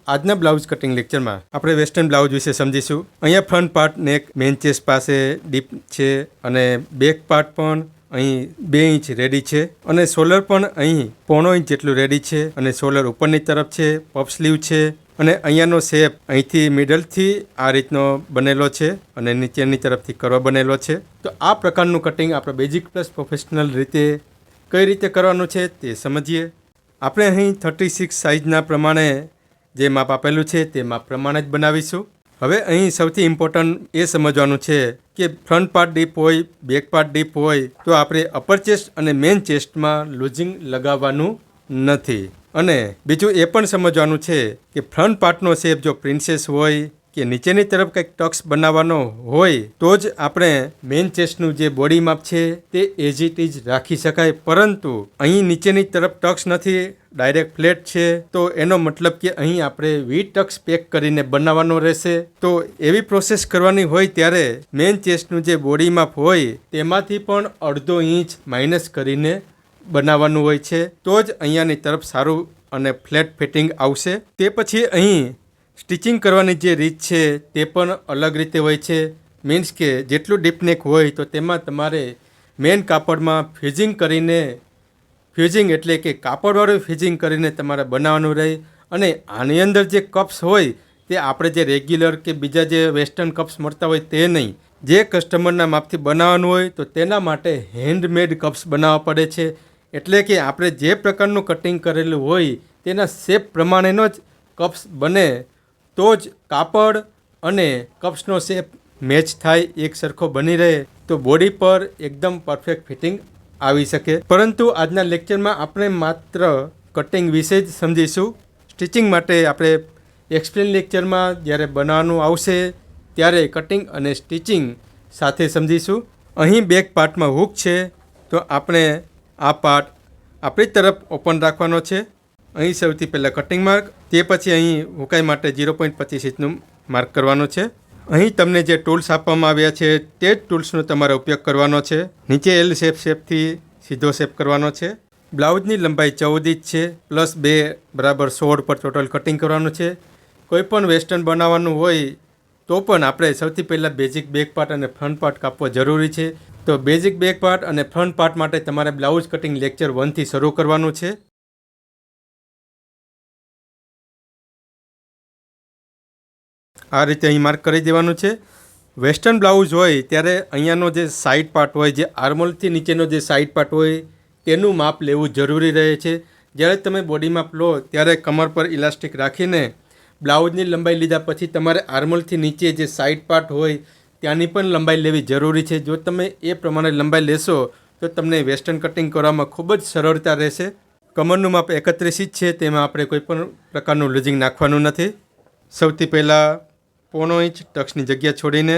આજના blouse cutting લેક્ચરમાં આપણે વેસ્ટર્ન બ્લાઉઝ વિશે સમજીશું. અહીંયા ફ્રન્ટ પાર્ટ નેક મેન ચેસ્ટ પાસે ડીપ છે અને બેક પાર્ટ પણ અહીં 2 ઇંચ રેડી છે અને શોલ્ડર પણ અહીં 0.5 ઇંચ જેટલું રેડી છે અને શોલ્ડર ઉપરની તરફ છે, પફ સ્લીવ છે અને અહીંયાનો શેપ અહીંથી મિડલથી આ રીતનો બનેલો છે અને નીચેની તરફથી કર્વ બનેલો છે. તો આ પ્રકારનું કટિંગ આપણે બેઝિક પ્લસ પ્રોફેશનલ રીતે કઈ રીતે કરવાનું છે તે સમજીએ. આપણે અહીં 36 સાઇઝના પ્રમાણે જે માપ આપેલું છે તે માપ પ્રમાણે જ બનાવીશું. હવે અહીં સૌથી ઇમ્પોર્ટન્ટ એ સમજવાનું છે કે ફ્રન્ટ પાર્ટ ડીપ હોય, બેક પાર્ટ ડીપ હોય તો આપણે અપર ચેસ્ટ અને મેન ચેસ્ટમાં લૂઝિંગ લગાવવાનું નથી. અને બીજું એ પણ સમજવાનું છે કે ફ્રન્ટ પાર્ટનો શેપ જો પ્રિન્સેસ હોય કે નીચેની તરફ કંઈક ટક્સ બનાવવાનો હોય તો જ આપણે મેન ચેસ્ટનું જે બોડી માપ છે તે એઝ ઇટ ઇઝ રાખી શકાય. પરંતુ અહીં નીચેની તરફ ટક્સ નથી, ડાયરેક્ટ ફ્લેટ છે, તો એનો મતલબ કે અહીં આપણે વી ટક્સ પેક કરીને બનાવવાનો રહેશે. તો એવી પ્રોસેસ કરવાની હોય ત્યારે મેન ચેસ્ટનું જે બોડી માપ હોય તેમાંથી પણ 1/2 ઇંચ માઇનસ કરીને બનાવવાનું હોય છે. તો જ અહીંયાની તરફ સારું અને ફ્લેટ ફિટિંગ આવશે. તે પછી અહીં સ્ટિચિંગ કરવાની જે રીત છે તે પણ અલગ રીતે હોય છે. મીન્સ કે જેટલું ડીપનેક હોય તો તેમાં તમારે મેન કાપડમાં ફ્યુઝિંગ એટલે કે કાપડવાળું ફ્યુઝિંગ કરીને તમારે બનાવવાનું રહે. અને આની અંદર જે કપ્સ હોય તે આપણે જે રેગ્યુલર કે બીજા જે વેસ્ટર્ન કપ્સ મળતા હોય તે નહીં. જે કસ્ટમરના માપથી બનાવવાનું હોય તો તેના માટે હેન્ડમેડ કપ્સ બનાવવા પડે છે. એટલે કે આપણે જે પ્રકારનું કટિંગ કરેલું હોય તેના શેપ પ્રમાણેનો જ કપ્સ બને તો જ કાપડ અને કપ્સનો શેપ મેચ થાય, એક સરખો બની રહે તો બોડી પર એકદમ પરફેક્ટ ફિટિંગ આવી શકે. પરંતુ આજના લેક્ચરમાં આપણે માત્ર કટિંગ વિશે જ સમજીશું. સ્ટિચિંગ માટે આપણે એક્સપ્લેન લેક્ચરમાં જ્યારે બનાવવાનું આવશે ત્યારે કટિંગ અને સ્ટિચિંગ સાથે સમજીશું. અહીં બેક પાર્ટમાં હૂક છે તો આપણે આ પાર્ટ આપણી તરફ ઓપન રાખવાનો છે. અહીં સૌથી પહેલાં કટિંગ માર્ક, તે પછી અહીં હુકાઈ માટે 0.25 ઇંચનું માર્ક કરવાનું છે. અહીં તમને જે ટૂલ્સ આપવામાં આવ્યા છે તે જ ટૂલ્સનો તમારે ઉપયોગ કરવાનો છે. નીચે એલ શેપથી સીધો શેપ કરવાનો છે. બ્લાઉઝની લંબાઈ 14 ઇંચ છે પ્લસ 2 બરાબર 16 પર ટોટલ કટિંગ કરવાનું છે. કોઈ પણ વેસ્ટર્ન બનાવવાનું હોય તો પણ આપણે સૌથી પહેલાં બેઝિક બેક પાર્ટ અને ફ્રન્ટ પાર્ટ કાપવો જરૂરી છે. તો બેઝિક બેક પાર્ટ અને ફ્રન્ટ પાર્ટ માટે તમારે બ્લાઉઝ કટિંગ લેક્ચર 1 થી શરૂ કરવાનું છે. આ રીતે અહીં માર્ક કરી દેવાનું છે. વેસ્ટર્ન બ્લાઉઝ હોય ત્યારે અહીંયાનો જે સાઈડ પાર્ટ હોય, જે આર્મોલથી નીચેનો જે સાઈડ પાર્ટ હોય તેનું માપ લેવું જરૂરી રહે છે. જ્યારે તમે બોડી માપ લો ત્યારે કમર પર ઇલાસ્ટિક રાખીને બ્લાઉઝની લંબાઈ લીધા પછી તમારે આર્મોલથી નીચે જે સાઈડ પાર્ટ હોય ત્યાંની પણ લંબાઈ લેવી જરૂરી છે. જો તમે એ પ્રમાણે લંબાઈ લેશો તો તમને વેસ્ટર્ન કટિંગ કરવામાં ખૂબ જ સરળતા રહેશે. કમરનું માપ 31 ઇંચ છે, તેમાં આપણે કોઈ પણ પ્રકારનું લૂઝિંગ નાખવાનું નથી. સૌથી પહેલાં 0.5 ઇંચ ટક્સની જગ્યા છોડીને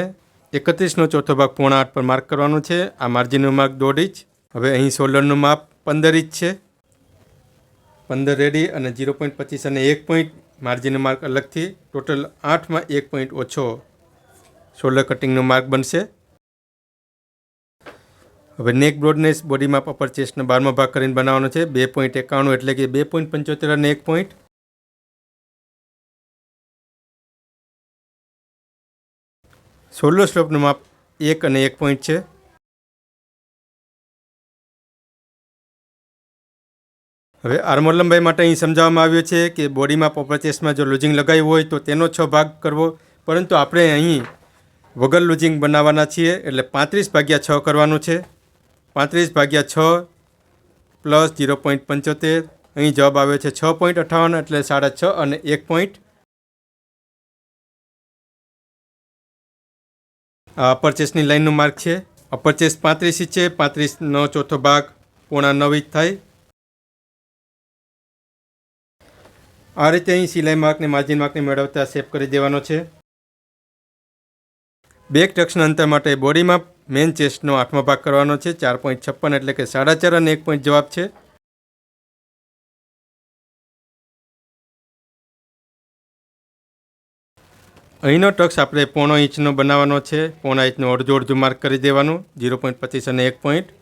31નો ચોથો ભાગ 7.5 પર માર્ક કરવાનું છે. આ માર્જિનનું માર્ક 1.5 ઇંચ. હવે અહીં શોલ્ડરનું માપ 15 ઇંચ છે, 15 રેડી અને 0.25 અને 1 પોઈન્ટ માર્જિનનું માર્ક અલગથી, ટોટલ 8માં 1 પોઈન્ટ ઓછો શોલ્ડર કટિંગનું માર્ક બનશે. હવે નેક બ્રોડનેસ બોડી માપ અપર ચેસ્ટનો 12મો ભાગ કરીને બનાવવાનો છે. 2.91 એટલે કે 2.75 અને 1 પોઈન્ટ. શોલ્ડર સ્લોપનું માપ 1 અને 1 પોઈન્ટ છે. હવે આર્મોલ લંબાઈ માટે અહીં સમજાવવામાં આવ્યું છે કે બોડી માપ અપર ચેસ્ટમાં જો લૂઝિંગ લગાવ્યું હોય તો તેનો 6 ભાગ કરવો, પરંતુ આપણે અહીં વગર લૂઝિંગ બનાવવાના છીએ એટલે 35/6 કરવાનું છે. 35/6 પ્લસ 0.75, અહીં જવાબ આવ્યો છે 6.58 એટલે 6.5 અને 1 પોઈન્ટ. આ અપર ચેસ્ટની લાઇનનું માર્ક છે. અપર ચેસ્ટ 35 ઇંચ છે, 35નો ચોથો ભાગ 9.5 ઇંચ થાય. આ રીતે અહીં સિલાઈ માર્કને માર્જિન માર્કને મેળવતા શેપ કરી દેવાનો છે. બેક ટક્સના અંતર માટે બોડી માપ મેન ચેસ્ટનો 8મો ભાગ કરવાનો છે. 4.56 એટલે કે 4.5 અને 1 પોઈન્ટ જવાબ છે. અહીંનો ટક્સ આપણે 0.5 ઇંચનો બનાવવાનો છે. 0.5 ઇંચનું અડધું માર્ક કરી દેવાનું, 0.25 અને 1 પોઈન્ટ.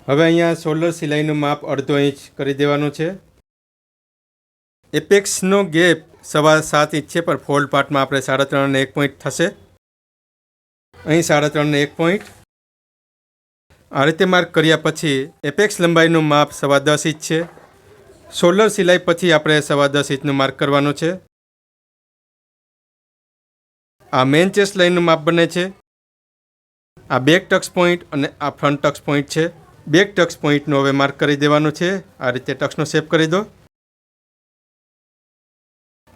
હવે અહીંયા શોલ્ડર સિલાઈનું માપ 1/2 ઇંચ કરી દેવાનું છે. એપેક્સનો ગેપ 7.25 ઇંચ છે, પણ ફોલ્ડ પાર્ટમાં આપણે 3.5 અને 1 પોઈન્ટ થશે. અહીં 3.5 અને 1 પોઈન્ટ. આ રીતે માર્ક કર્યા પછી એપેક્સ લંબાઈનું માપ 10.25 ઇંચ છે. શોલ્ડર સિલાઈ પછી આપણે 10.25 ઇંચનું માર્ક કરવાનું છે. આ મેન ચેસ્ટ લાઇનનું માપ બને છે. આ બેક ટક્સ પોઈન્ટ અને આ ફ્રન્ટ ટક્સ પોઈન્ટ છે. બેક ટક્સ પોઈન્ટનું હવે માર્ક કરી દેવાનું છે. આ રીતે ટક્સનો શેપ કરી દો.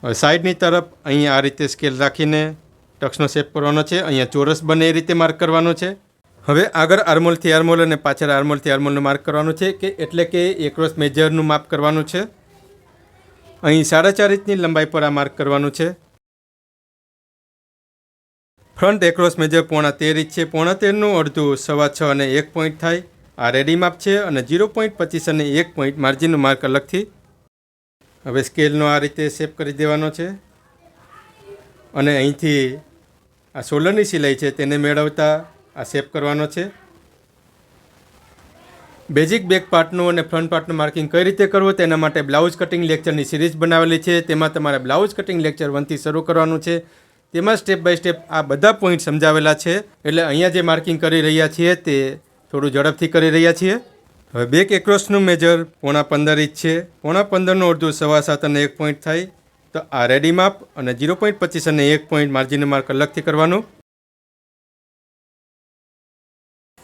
હવે સાઈડની તરફ અહીં આ રીતે સ્કેલ રાખીને ટક્સનો શેપ કરવાનો છે. અહીંયા ચોરસ બને એ રીતે માર્ક કરવાનું છે. હવે આગળ આર્મોલથી આર્મોલ અને પાછળ આર્મોલથી આર્મોલનું માર્ક કરવાનું છે, એટલે કે એક્રોસ મેજરનું માપ કરવાનું છે. અહીં 4.5 ઇંચની લંબાઈ પર આ માર્ક કરવાનું છે. ફ્રન્ટ એક્રોસ મેજર 13.5 ઇંચ છે. 13.5નું અડધું 6.25 અને 1 પોઈન્ટ થાય. આ રેડી માપ છે અને 0.25 અને 1 પોઈન્ટ માર્જિનનું માર્ક અલગથી. હવે સ્કેલનો આ રીતે શેપ કરી દેવાનો છે અને અહીંથી આ શોલ્ડરની સિલાઈ છે તેને મેળવતા આ શેપ કરવાનો છે. બેઝિક બેક પાર્ટનું અને ફ્રન્ટ પાર્ટનું માર્કિંગ કઈ રીતે કરવું તેના માટે બ્લાઉઝ કટિંગ લેક્ચરની સિરીઝ બનાવેલી છે. તેમાં તમારે બ્લાઉઝ કટિંગ લેક્ચર 1થી શરૂ કરવાનું છે. તેમાં સ્ટેપ બાય સ્ટેપ આ બધા પોઈન્ટ સમજાવેલા છે. એટલે અહીંયા જે માર્કિંગ કરી રહ્યા છીએ તે થોડું ઝડપથી કરી રહ્યા છીએ. હવે બેક એક્રોસનું મેજર 15.5 ઇંચ છે. 15.5નું અડધું 7.25 અને 1 પોઈન્ટ થાય. તો આ રેડી માપ અને 0.25 અને 1 પોઈન્ટ માર્જિનનું માર્ક અલગથી કરવાનું.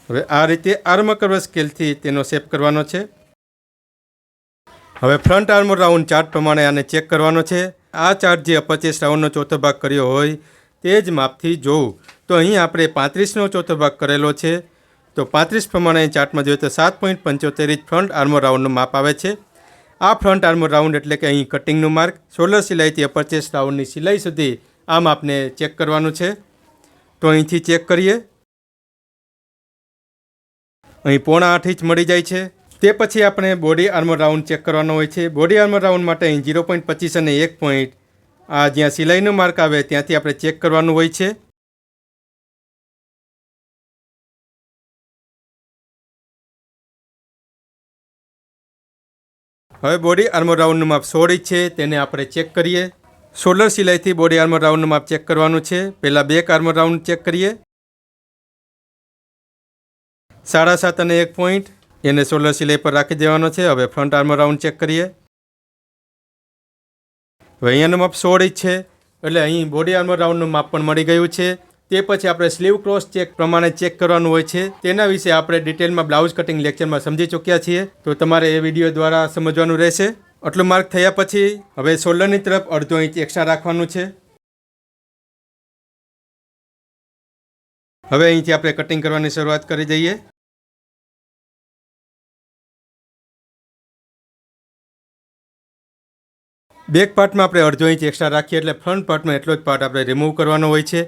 હવે આ રીતે આર્મ કર્વ સ્કેલથી તેનો શેપ કરવાનો છે. હવે ફ્રન્ટ આર્મ રાઉન્ડ ચાર્ટ પ્રમાણે આને ચેક કરવાનો છે. આ ચાર્ટ જે અપર ચેસ્ટ રાઉન્ડનો ચોથો ભાગ કર્યો હોય તે જ માપથી જોવું. તો અહીં આપણે 35નો ચોથો ભાગ કરેલો છે. તો 35 પ્રમાણે ચાર્ટમાં જોઈએ તો 7.75 ઇંચ ફ્રન્ટ આર્મ રાઉન્ડનું માપ આવે છે. આ ફ્રન્ટ આર્મ રાઉન્ડ એટલે કે અહીં કટિંગનું માર્ક. શોલ્ડર સિલાઈથી અપર ચેસ્ટ રાઉન્ડની સિલાઈ સુધી આ માપને ચેક કરવાનું છે. તો અહીંથી ચેક કરીએ. અહીં 8.5 ઇંચ મળી જાય છે. તે પછી આપણે બોડી આર્મર રાઉન્ડ ચેક કરવાનો હોય છે. બોડી આર્મર રાઉન્ડ માટે અહીં 0.25 અને 1 પોઈન્ટ આ જ્યાં સિલાઈનું માર્ક આવે ત્યાંથી આપણે ચેક કરવાનું હોય છે. હવે બોડી આર્મર રાઉન્ડનું માપ 16 ઇંચ છે, તેને આપણે ચેક કરીએ. શોલ્ડર સિલાઈથી બોડી આર્મર રાઉન્ડનું માપ ચેક કરવાનું છે. પહેલાં બેક આર્મર રાઉન્ડ ચેક કરીએ. 7.5 અને 1 પોઈન્ટ એને શોલ્ડર સિલાઈ પર રાખી દેવાનો છે. હવે ફ્રન્ટ આર્મર રાઉન્ડ ચેક કરીએ. હવે અહીંયાનું માપ 16 ઇંચ છે, એટલે અહીં બોડી આર્મર રાઉન્ડનું માપ પણ મળી ગયું છે. તે પછી આપણે સ્લીવ ક્રોસ ચેક પ્રમાણે ચેક કરવાનું હોય છે. તેના વિશે આપણે ડિટેલમાં બ્લાઉઝ કટિંગ લેક્ચરમાં સમજી ચૂક્યા છીએ, તો તમારે એ વિડીયો દ્વારા સમજવાનું રહેશે. આટલું માર્ક થયા પછી હવે શોલ્ડરની તરફ 1/2 ઇંચ એક્સ્ટ્રા રાખવાનું છે. હવે અહીંથી આપણે કટિંગ કરવાની શરૂઆત કરી દઈએ. બેક પાર્ટમાં આપણે 1/2 ઇંચ એક્સ્ટ્રા રાખીએ એટલે ફ્રન્ટ પાર્ટમાં એટલો જ પાર્ટ આપણે રિમૂવ કરવાનો હોય છે.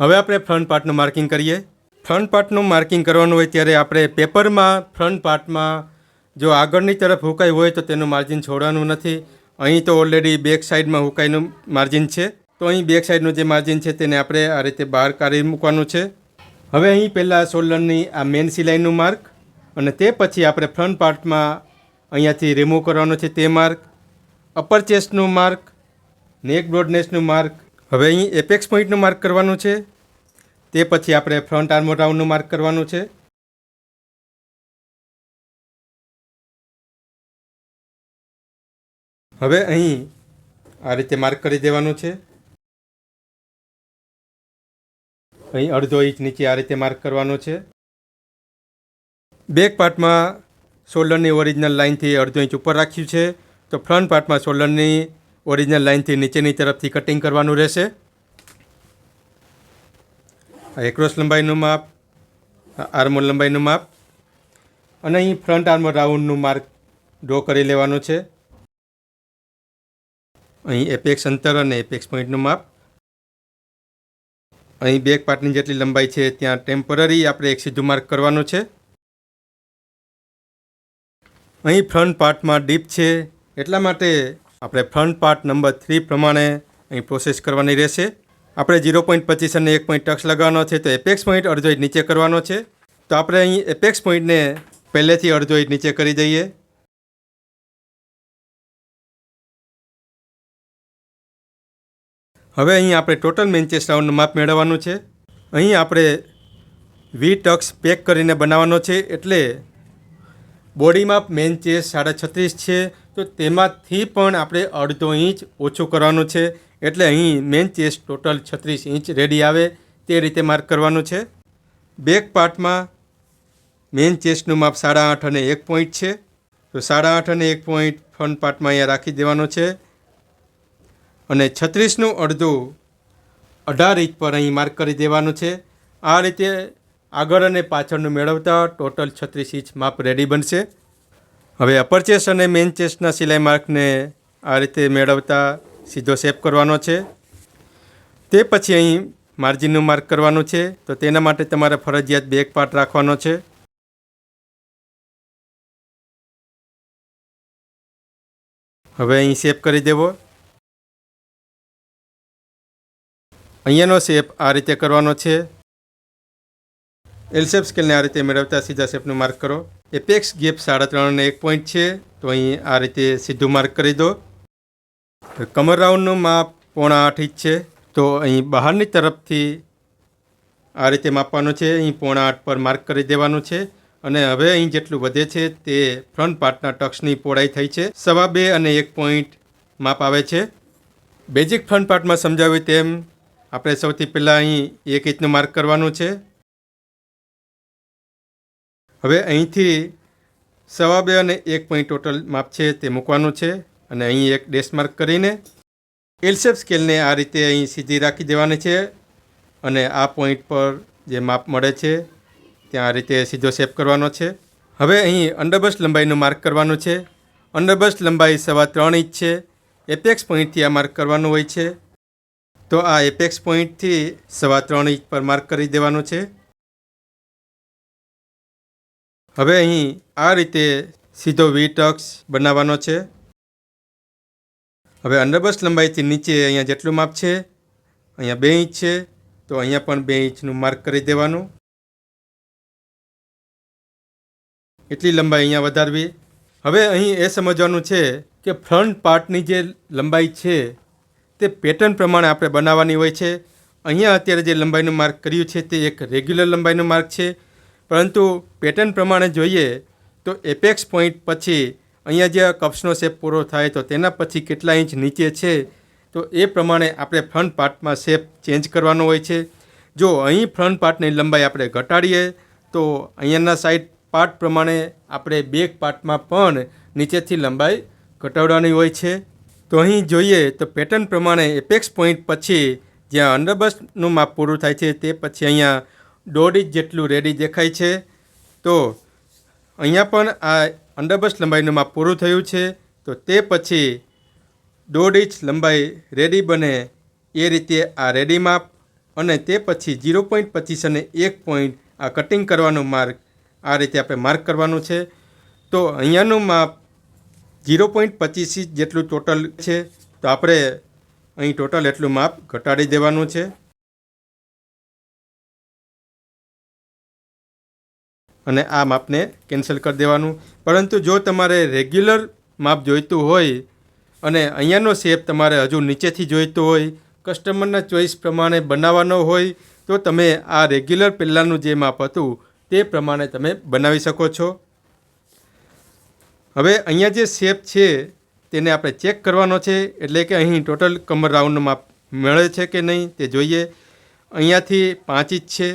હવે આપણે ફ્રન્ટ પાર્ટનું માર્કિંગ કરીએ. ફ્રન્ટ પાર્ટનું માર્કિંગ કરવાનું હોય ત્યારે આપણે પેપરમાં ફ્રન્ટ પાર્ટમાં જો આગળની તરફ હુકાઈ હોય તો તેનું માર્જિન છોડવાનું નથી. અહીં તો ઓલરેડી બેક સાઈડમાં હુકાઈનું માર્જિન છે, તો અહીં બેક સાઈડનું જે માર્જિન છે તેને આપણે આ રીતે બહાર કાઢી મૂકવાનું છે. હવે અહીં પહેલાં શોલ્ડરની આ મેન સિલાઈનું માર્ક અને તે પછી આપણે ફ્રન્ટ પાર્ટમાં અહીંયાથી રિમૂવ કરવાનું છે તે માર્ક, અપર ચેસ્ટનું માર્ક, નેક બ્રોડનેસનું માર્ક. હવે અહીં એપેક્સ પોઈન્ટનું માર્ક કરવાનું છે. તે પછી આપણે ફ્રન્ટ આર્મર રાઉન્ડનું માર્ક કરવાનું છે. હવે અહીં આ રીતે માર્ક કરી દેવાનું છે. અહીં 1/2 ઇંચ નીચે આ રીતે માર્ક કરવાનું છે. બેક પાર્ટમાં શોલ્ડરની ઓરિજિનલ લાઇનથી 1/2 ઇંચ ઉપર રાખ્યું છે, તો ફ્રન્ટ પાર્ટમાં શોલ્ડરની ઓરિજિનલ લાઇનથી નીચેની તરફથી કટિંગ કરવાનું રહેશે. એક્રોસ લંબાઈનું માપ, આર્મર લંબાઈનું માપ અને અહીં ફ્રન્ટ આર્મર રાઉન્ડનું માર્ક ડ્રો કરી લેવાનું છે. અહીં એપેક્સ અંતર અને એપેક્સ પોઈન્ટનું માપ. અહીં બેક પાર્ટની જેટલી લંબાઈ છે ત્યાં ટેમ્પરરી આપણે એક સીધું માર્ક કરવાનું છે. અહીં ફ્રન્ટ પાર્ટમાં ડીપ છે એટલા માટે આપણે ફ્રન્ટ પાર્ટ નંબર 3 પ્રમાણે અહીં પ્રોસેસ કરવાની રહેશે. આપણે 0.25 અને 1 પોઈન્ટ ટક્સ લગાવવાનો છે, તો એપેક્સ પોઈન્ટ 1/2 ઇંચ નીચે કરવાનો છે. તો આપણે અહીં એપેક્સ પોઈન્ટને પહેલેથી 1/2 ઇંચ નીચે કરી દઈએ. હવે અહીં આપણે ટોટલ મેન ચેસ્ટ રાઉન્ડનું માપ મેળવવાનું છે. અહીં આપણે વી ટક્સ પેક કરીને બનાવવાનો છે, એટલે બોડી માપ મેન ચેસ્ટ 36.5 છે, તો તેમાંથી પણ આપણે 1/2 ઇંચ ઓછું કરવાનું છે, એટલે અહીં man chest total 36 inch ready આવે તે રીતે માર્ક કરવાનું છે. બેક પાર્ટમાં મેન ચેસ્ટનું માપ 8.5 અને 1 પોઈન્ટ છે, તો 8.5 અને 1 પોઈન્ટ ફ્રન્ટ પાર્ટમાં અહીંયા રાખી દેવાનો છે, અને 36નું અડધું 18 ઇંચ પર અહીં માર્ક કરી દેવાનું છે. આ રીતે આગળ અને પાછળનું મેળવતા ટોટલ 36 ઇંચ માપ રેડી બનશે. હવે અપર ચેસ્ટ અને મેન ચેસ્ટના સિલાઈ માર્કને આ રીતે મેળવતા સીધો શેપ કરવાનો છે. તે પછી અહીં માર્જિનનું માર્ક કરવાનું છે, તો તેના માટે તમારે ફરજિયાત બેક પાર્ટ રાખવાનો છે. હવે અહીં શેપ કરી દેવો. અહીંયાનો શેપ આ રીતે કરવાનો છે. એલ શેપ સ્કેલને આ રીતે મેળવતા સીધા શેપનું માર્ક કરો. એપેક્સ ગેપ 3.5 અને 1 પોઈન્ટ છે, તો અહીં આ રીતે સીધું માર્ક કરી દો. કમર રાઉન્ડનું માપ 7.5 ઇંચ છે, તો અહીં બહારની તરફથી આ રીતે માપવાનું છે. અહીં 7.5 પર માર્ક કરી દેવાનું છે, અને હવે અહીં જેટલું વધે છે તે ફ્રન્ટ પાર્ટના ટક્સની પહોળાઈ થઈ છે. 2.25 અને 1 પોઈન્ટ માપ આવે છે. બેઝિક ફ્રન્ટ પાર્ટમાં સમજાવ્યું તેમ આપણે સૌથી પહેલાં અહીં 1 ઇંચનું માર્ક કરવાનું છે. હવે અહીંથી 2.25 અને 1 પોઈન્ટ ટોટલ માપ છે તે મૂકવાનું છે, અને અહીં એક ડેશ માર્ક કરીને એલ શેપ સ્કેલને આ રીતે અહીં સીધી રાખી દેવાની છે, અને આ પોઈન્ટ પર જે માપ મળે છે ત્યાં આ રીતે સીધો શેપ કરવાનો છે. હવે અહીં અંડરબસ્ટ લંબાઈનું માર્ક કરવાનું છે. અંડરબસ્ટ લંબાઈ 3.25 ઇંચ છે. એપેક્સ પોઈન્ટથી આ માર્ક કરવાનું હોય છે, તો આ એપેક્સ પોઈન્ટથી 3.25 ઇંચ પર માર્ક કરી દેવાનું છે. હવે અહીં આ રીતે સીધો વી ટક્સ બનાવવાનો છે. હવે અંડરબસ્ટ લંબાઈથી નીચે અહીંયા જેટલું માપ છે, અહીંયા 2 ઇંચ છે, તો અહીંયા પણ 2 ઇંચનું માર્ક કરી દેવાનું. એટલી લંબાઈ અહીંયા વધારવી. હવે અહીં એ સમજવાનું છે કે ફ્રન્ટ પાર્ટની જે લંબાઈ છે તે પેટર્ન પ્રમાણે આપણે બનાવવાની હોય છે. અહીંયા અત્યારે જે લંબાઈનું માર્ક કર્યું છે તે એક રેગ્યુલર લંબાઈનું માર્ક છે, પરંતુ પેટર્ન પ્રમાણે જોઈએ તો એપેક્સ પોઈન્ટ પછી અહીંયા જે કપ્સનો શેપ પૂરો થાય તો તેના પછી કેટલા ઇંચ નીચે છે, તો એ પ્રમાણે આપણે ફ્રન્ટ પાર્ટમાં શેપ ચેન્જ કરવાનો હોય છે. જો અહીં ફ્રન્ટ પાર્ટની લંબાઈ આપણે ઘટાડીએ તો અહીંયાના સાઈડ પાર્ટ પ્રમાણે આપણે બેક પાર્ટમાં પણ નીચેથી લંબાઈ ઘટાડવાની હોય છે. તો અહીં જોઈએ તો પેટર્ન પ્રમાણે એપેક્સ પોઈન્ટ પછી જ્યાં અંડરબસ્ટનું માપ પૂરું થાય છે તે પછી અહીંયા 1.5 ઇંચ જેટલું રેડી દેખાય છે. તો અહીંયા પણ આ અંડરબસ્ટ લંબાઈનું માપ પૂરું થયું છે, તો તે પછી 1.5 ઇંચ લંબાઈ રેડી બને એ રીતે આ રેડી માપ, અને તે પછી 0.25 અને 1 પોઈન્ટ આ કટિંગ કરવાનું માર્ક આ રીતે આપણે માર્ક કરવાનું છે. તો અહીંયાનું માપ 0.25 ઇંચ જેટલું ટોટલ છે, તો આપણે અહીં ટોટલ એટલું માપ ઘટાડી દેવાનું છે. અને આ માપને કેન્સલ કરી દેવાનું. પરંતુ જો તમારે રેગ્યુલર માપ જોઈતું હોય અને અહીંયાનો શેપ તમારે હજુ નીચેથી જોઈતો હોય, કસ્ટમરના ચોઈસ પ્રમાણે બનાવવાનો હોય, તો તમે આ રેગ્યુલર પહેલાંનું જે માપ હતું તે પ્રમાણે તમે બનાવી શકો છો. હવે અહીંયા જે શેપ છે તેને આપણે ચેક કરવાનો છે, એટલે કે અહીં ટોટલ કમર રાઉન્ડનું માપ મળે છે કે નહીં તે જોઈએ. અહીંયાથી 5 ઇંચ છે,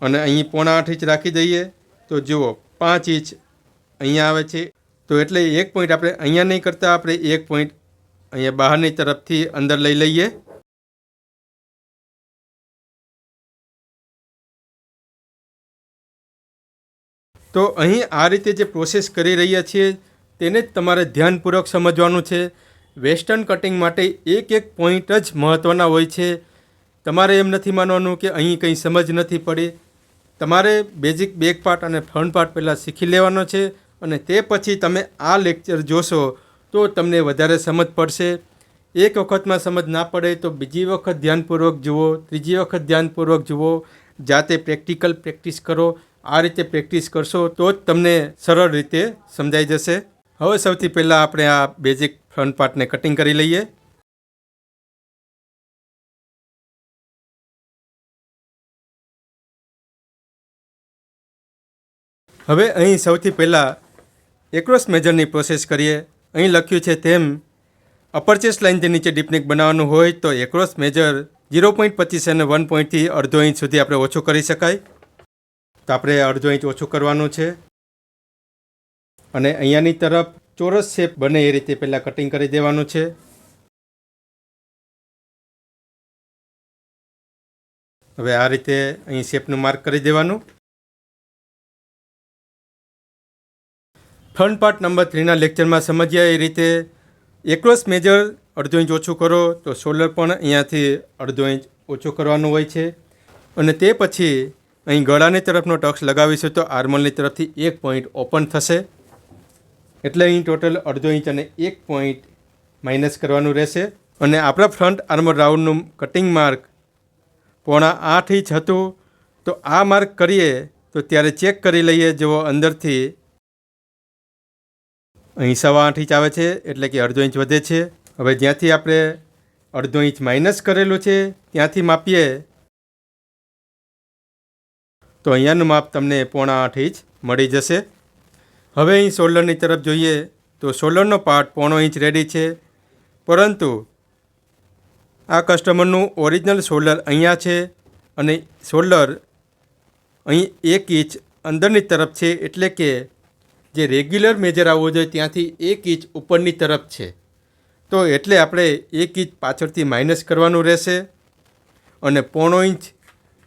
અને અહીં 7.5 ઇંચ રાખી દઈએ તો જુઓ 5 ઇંચ અહીંયા આવે છે. તો એટલે 1 પોઈન્ટ આપણે અહીંયા નહીં કરતા, આપણે 1 પોઈન્ટ અહીંયા બહારની તરફથી અંદર લઈ લઈએ. તો અહીં આ રીતે જે પ્રોસેસ કરી રહ્યા છીએ તેને જ તમારે ધ્યાનપૂર્વક સમજવાનું છે. વેસ્ટર્ન કટિંગ માટે એક પોઈન્ટ જ મહત્ત્વના હોય છે. તમારે એમ નથી માનવાનું કે અહીં કંઈ સમજ નથી પડી. તમારે બેઝિક બેક પાર્ટ અને ફ્રન્ટ પાર્ટ પહેલાં શીખી લેવાનો છે, અને તે પછી તમે આ લેક્ચર જોશો તો તમને વધારે સમજ પડશે. એક વખતમાં સમજ ના પડે તો બીજી વખત ધ્યાનપૂર્વક જુઓ, ત્રીજી વખત ધ્યાનપૂર્વક જુઓ, જાતે પ્રેક્ટિકલ પ્રેક્ટિસ કરો. આ રીતે પ્રેક્ટિસ કરશો તો જ તમને સરળ રીતે સમજાઈ જશે. હવે સૌથી પહેલાં આપણે આ બેઝિક ફ્રન્ટ પાર્ટને કટિંગ કરી લઈએ. હવે અહીં સૌથી પહેલાં એક્રોસ મેજરની પ્રોસેસ કરીએ. અહીં લખ્યું છે તેમ અપર ચેસ્ટ લાઇનથી નીચે ડીપનેક બનાવવાનું હોય તો એક્રોસ મેજર 0.25 અને 1 અડધો ઇંચ સુધી આપણે ઓછું કરી શકાય. તો આપણે અડધો ઇંચ ઓછું કરવાનું છે અને અહીંયાની તરફ ચોરસ શેપ બને એ રીતે પહેલાં કટિંગ કરી દેવાનું છે. હવે આ રીતે અહીં શેપનું માર્ક કરી દેવાનું. ફ્રન્ટ પાર્ટ નંબર 3ના લેક્ચરમાં સમજ્યા એ રીતે એક્રોસ મેજર અડધો ઇંચ ઓછું કરો તો શોલ્ડર પણ અહીંયાથી અડધો ઇંચ ઓછું કરવાનું હોય છે. અને તે પછી અહીં ગળાની તરફનો ટક્સ લગાવીશું તો આર્મલની તરફથી 1 પોઈન્ટ ઓપન થશે. એટલે અહીં ટોટલ અડધો ઇંચ અને 1 પોઈન્ટ માઇનસ કરવાનું રહેશે. અને આપણા ફ્રન્ટ આર્મર રાઉન્ડનું કટિંગ માર્ક 7.5 ઇંચ હતું. તો આ માર્ક કરીએ તો ત્યારે ચેક કરી લઈએ. જો અંદરથી અહીં 8.25 ઇંચ આવે છે એટલે કે અડધો ઇંચ વધે છે. હવે જ્યાંથી આપણે અડધો ઇંચ માઇનસ કરેલું છે ત્યાંથી માપીએ તો અહીંયાનું માપ તમને 7.5 ઇંચ મળી જશે. હવે અહીં શોલ્ડરની તરફ જોઈએ તો શોલ્ડરનો પાર્ટ 0.5 ઇંચ રેડી છે, પરંતુ આ કસ્ટમરનું ઓરિજિનલ શોલ્ડર અહીંયા છે અને શોલ્ડર અહીં 1 ઇંચ અંદરની તરફ છે. એટલે કે જે રેગ્યુલર મેજર આવવો જોઈએ ત્યાંથી 1 ઇંચ ઉપરની તરફ છે. તો એટલે આપણે 1 ઇંચ પાછળથી માઇનસ કરવાનું રહેશે. અને 0.5 ઇંચ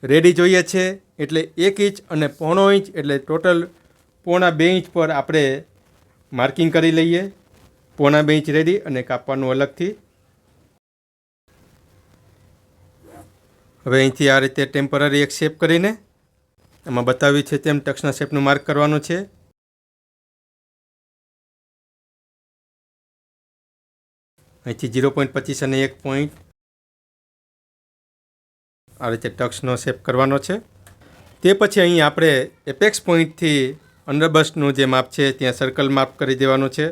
રેડી જોઈએ છે એટલે 1 ઇંચ અને 0.5 ઇંચ એટલે ટોટલ 1.25 ઇંચ પર આપણે માર્કિંગ કરી લઈએ. 1.25 ઇંચ રેડી અને કાપવાનું અલગથી. હવે અહીંથી આ રીતે ટેમ્પરરી એક શેપ કરીને એમાં બતાવ્યું છે તેમ ટક્સના શેપનું માર્ક કરવાનું છે. અહીંથી 0.25 અને 1 પોઈન્ટ આ રીતે ટક્સનો શેપ કરવાનો છે. તે પછી અહીં આપણે એપેક્સ પોઈન્ટથી અંડરબસ્ટનું જે માપ છે ત્યાં સર્કલ માપ કરી દેવાનું છે.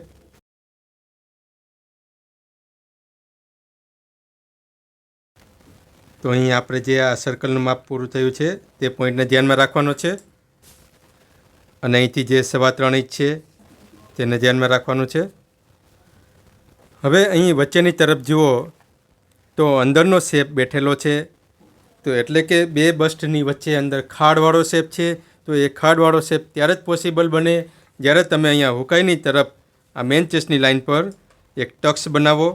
તો અહીં આપણે જે આ સર્કલનું માપ પૂરું થયું છે તે પોઈન્ટને ધ્યાનમાં રાખવાનો છે. અને અહીંથી જે 3.25 ઇંચ છે તેને ધ્યાનમાં રાખવાનું છે. હવે અહીં વચ્ચેની તરફ જુઓ તો અંદરનો શેપ બેઠેલો છે. તો એટલે કે બે બસ્ટની વચ્ચે અંદર ખાડવાળો શેપ છે. તો એ ખાડવાળો શેપ ત્યારે જ પોસિબલ બને જ્યારે તમે અહીંયા હુકાઈની તરફ આ મેન ચેસ્ટની લાઇન પર એક ટક્સ બનાવો.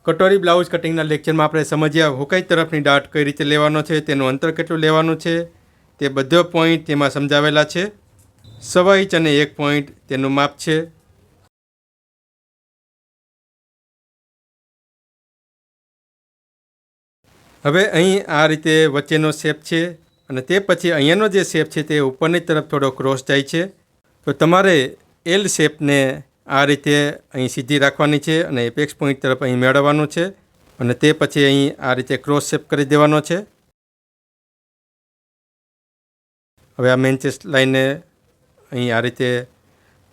કટોરી બ્લાઉઝ કટિંગના લેક્ચરમાં આપણે સમજ્યા હુકાઈ તરફની ડાટ કઈ રીતે લેવાનો છે, તેનું અંતર કેટલું લેવાનું છે, તે બધો પોઈન્ટ તેમાં સમજાવેલા છે. 1.25 ઇંચ અને 1 પોઈન્ટ તેનું માપ છે. હવે અહીં આ રીતે વચ્ચેનો શેપ છે અને તે પછી અહીંયાનો જે શેપ છે તે ઉપરની તરફ થોડો ક્રોસ જાય છે. તો તમારે એલ શેપને આ રીતે અહીં સીધી રાખવાની છે અને એપેક્સ પોઈન્ટ તરફ અહીં મેળવવાનું છે. અને તે પછી અહીં આ રીતે ક્રોસ શેપ કરી દેવાનો છે. હવે આ મેન ચેસ્ટ લાઇનને અહીં આ રીતે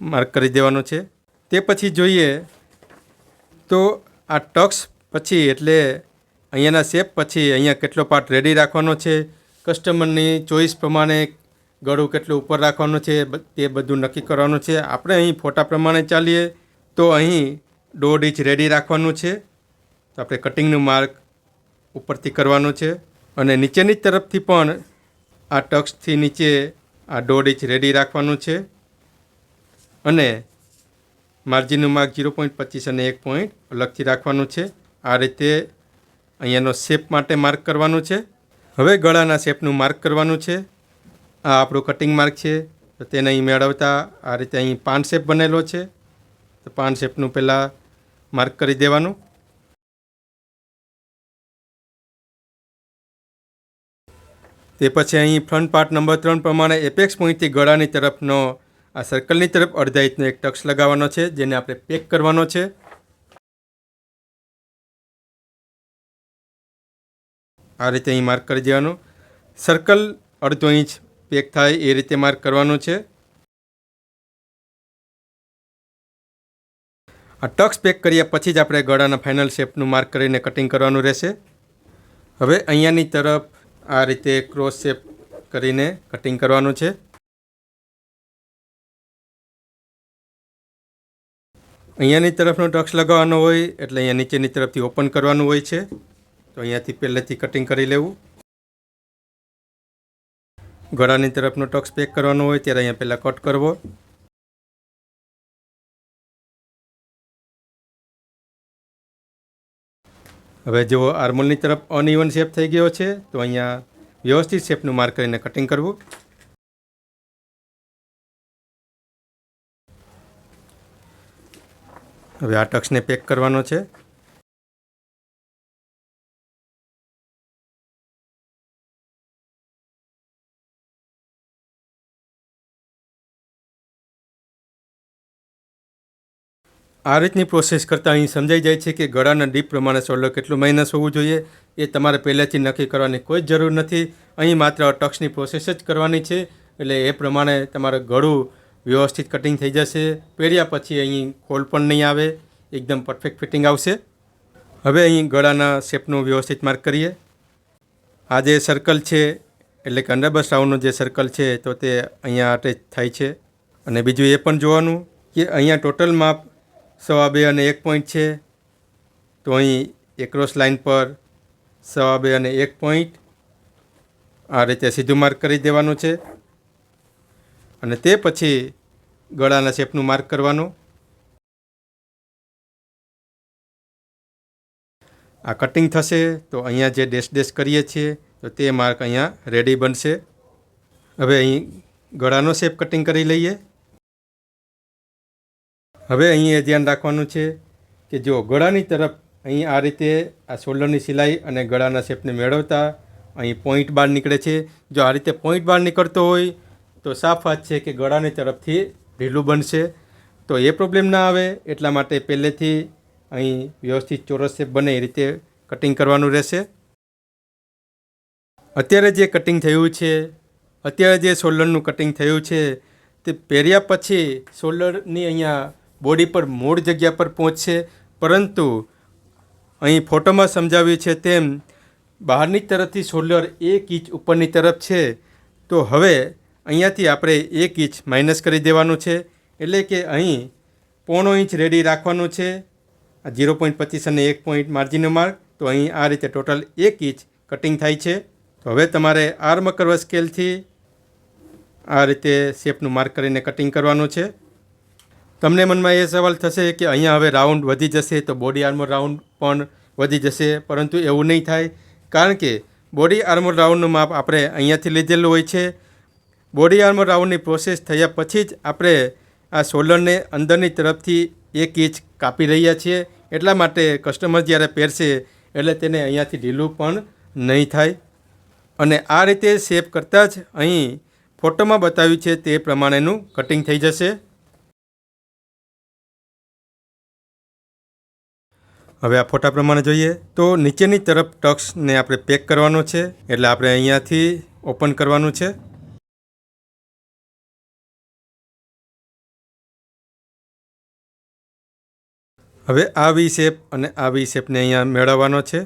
માર્ક કરી દેવાનું છે. તે પછી જોઈએ તો આ ટક્સ પછી એટલે અહીંયાના શેપ પછી અહીંયા કેટલો પાર્ટ રેડી રાખવાનો છે. કસ્ટમરની ચોઈસ પ્રમાણે ગળું કેટલું ઉપર રાખવાનું છે તે બધું નક્કી કરવાનું છે. આપણે અહીં ફોટા પ્રમાણે ચાલીએ તો અહીં 1.5 ઇંચ રેડી રાખવાનું છે. તો આપણે કટિંગનું માર્ક ઉપરથી કરવાનું છે અને નીચેની તરફથી પણ આ ટક્સથી નીચે આ 1.5 ઇંચ રેડી રાખવાનું છે. અને માર્જિનનું માર્ક 0.25 અને 1 પોઈન્ટ અલગથી રાખવાનું છે. આ રીતે અહીંયાનો શેપ માટે માર્ક કરવાનું છે. હવે ગળાના શેપનું માર્ક કરવાનું છે. આ આપણું કટિંગ માર્ક છે. તો તેને અહીં મેળવતા આ રીતે અહીં પાન શેપ બનેલો છે. તો પાન શેપનું પહેલાં માર્ક કરી દેવાનું. તે પછી અહીં ફ્રન્ટ પાર્ટ નંબર 3 પ્રમાણે એપેક્સ પોઈન્ટથી ગળાની તરફનો આ સર્કલની તરફ અડધા ઇંચનો એક ટક્સ લગાવવાનો છે, જેને આપણે પેક કરવાનો છે. આ રીતે અહીં માર્ક કરી દેવાનું. સર્કલ 1/2 ઇંચ પેક થાય એ રીતે માર્ક કરવાનું છે. આ ટક્સ પેક કર્યા પછી જ આપણે ગળાના ફાઇનલ શેપનું માર્ક કરીને કટિંગ કરવાનું રહેશે. હવે અહીંયાની તરફ આ રીતે ક્રોસ શેપ કરીને કટિંગ કરવાનું છે. અહીંયાની તરફનો ટક્સ લગાવવાનો હોય એટલે અહીંયા નીચેની તરફથી ઓપન કરવાનું હોય છે. તો અહીંયાથી પહેલેથી કટિંગ કરી લેવું. ગળાની તરફનો ટક્સ પેક કરવાનો હોય ત્યારે અહીંયા પહેલાં કટ કરવો. હવે જો આર્મોલની તરફ અનઇવન શેપ થઈ ગયો છે તો અહીંયા વ્યવસ્થિત શેપનું માર્ક કરીને કટિંગ કરવું. હવે આ ટક્સને પેક કરવાનો છે. આ રીતની પ્રોસેસ કરતાં અહીં સમજાઈ જાય છે કે ગળાના ડીપ પ્રમાણે શોલ્ડર કેટલું માઇનસ હોવું જોઈએ એ તમારે પહેલેથી નક્કી કરવાની કોઈ જ જરૂર નથી. અહીં માત્ર ટક્સની પ્રોસેસ જ કરવાની છે એટલે એ પ્રમાણે તમારું ગળું વ્યવસ્થિત કટિંગ થઈ જશે. પહેર્યા પછી અહીં ખોલ પણ નહીં આવે, એકદમ પરફેક્ટ ફિટિંગ આવશે. હવે અહીં ગળાના શેપનું વ્યવસ્થિત માર્ક કરીએ. આ જે સર્કલ છે એટલે કે અંડરબસ રાઉન્ડનું જે સર્કલ છે તો તે અહીંયા અટેચ થાય છે. અને બીજું એ પણ જોવાનું કે અહીંયા ટોટલ માપ 2.5 અને 1 પોઈન્ટ છે. તો અહીં એક્રોસ લાઇન પર 2.5 અને 1 પોઈન્ટ આ રીતે સીધું માર્ક કરી દેવાનું છે. અને તે પછી ગળાના શેપનું માર્ક કરવાનું. આ કટિંગ થશે તો અહીંયા જે ડેશ કરીએ છીએ તો તે માર્ક અહીંયા રેડી બનશે. હવે અહીં ગળાનો શેપ કટિંગ કરી લઈએ. હવે અહીં એ ધ્યાન રાખવાનું છે કે જો ગળાની તરફ અહીં આ રીતે આ શોલ્ડરની સિલાઈ અને ગળાના શેપને મેળવતા અહીં પોઈન્ટ બહાર નીકળે છે. જો આ રીતે પોઈન્ટ બહાર નીકળતો હોય તો સાફ વાત છે કે ગળાની તરફથી ઢીલું બનશે. તો એ પ્રોબ્લેમ ના આવે એટલા માટે પહેલેથી અહીં વ્યવસ્થિત ચોરસ શેપ બને એ રીતે કટિંગ કરવાનું રહેશે. અત્યારે જે કટિંગ થયું છે, અત્યારે જે શોલ્ડરનું કટિંગ થયું છે તે પહેર્યા પછી શોલ્ડરની અહીંયા બોડી પર મૂળ જગ્યા પર પહોંચશે. પરંતુ અહીં ફોટોમાં સમજાવ્યું છે તેમ બહારની તરફથી શોલ્ડર 1 ઇંચ ઉપરની તરફ છે. તો હવે અહીંયાથી આપણે 1 ઇંચ માઇનસ કરી દેવાનું છે. એટલે કે અહીં 0.5 ઇંચ રેડી રાખવાનું છે. આ 0.25 અને 1 પોઈન્ટ માર્જિનનો માર્ક. તો અહીં આ રીતે ટોટલ 1 ઇંચ કટિંગ થાય છે. તો હવે તમારે આર્મ કર્વ સ્કેલથી આ રીતે શેપનું માર્ક કરીને કટિંગ કરવાનું છે. તમને મનમાં એ સવાલ થશે કે અહીંયા હવે રાઉન્ડ વધી જશે તો બોડી આર્મર રાઉન્ડ પણ વધી જશે. પરંતુ એવું નહીં થાય, કારણ કે બોડી આર્મર રાઉન્ડનું માપ આપણે અહીંયાથી લીધેલું હોય છે. બોડી આર્મર રાઉન્ડની પ્રોસેસ થયા પછી જ આપણે આ શોલ્ડરને અંદરની તરફથી 1 ઇંચ કાપી રહ્યા છીએ. એટલા માટે કસ્ટમર જ્યારે પહેરશે એટલે તેને અહીંયાથી ઢીલું પણ નહીં થાય. અને આ રીતે શેપ કરતાં જ અહીં ફોટોમાં બતાવ્યું છે તે પ્રમાણેનું કટિંગ થઈ જશે. હવે આ ફોટા પ્રમાણે જોઈએ તો નીચેની તરફ ટક્સને આપણે પેક કરવાનો છે. એટલે આપણે અહીંયાથી ઓપન કરવાનું છે. હવે આ વી શેપ અને આ વી શેપને અહીંયા મેળવવાનો છે.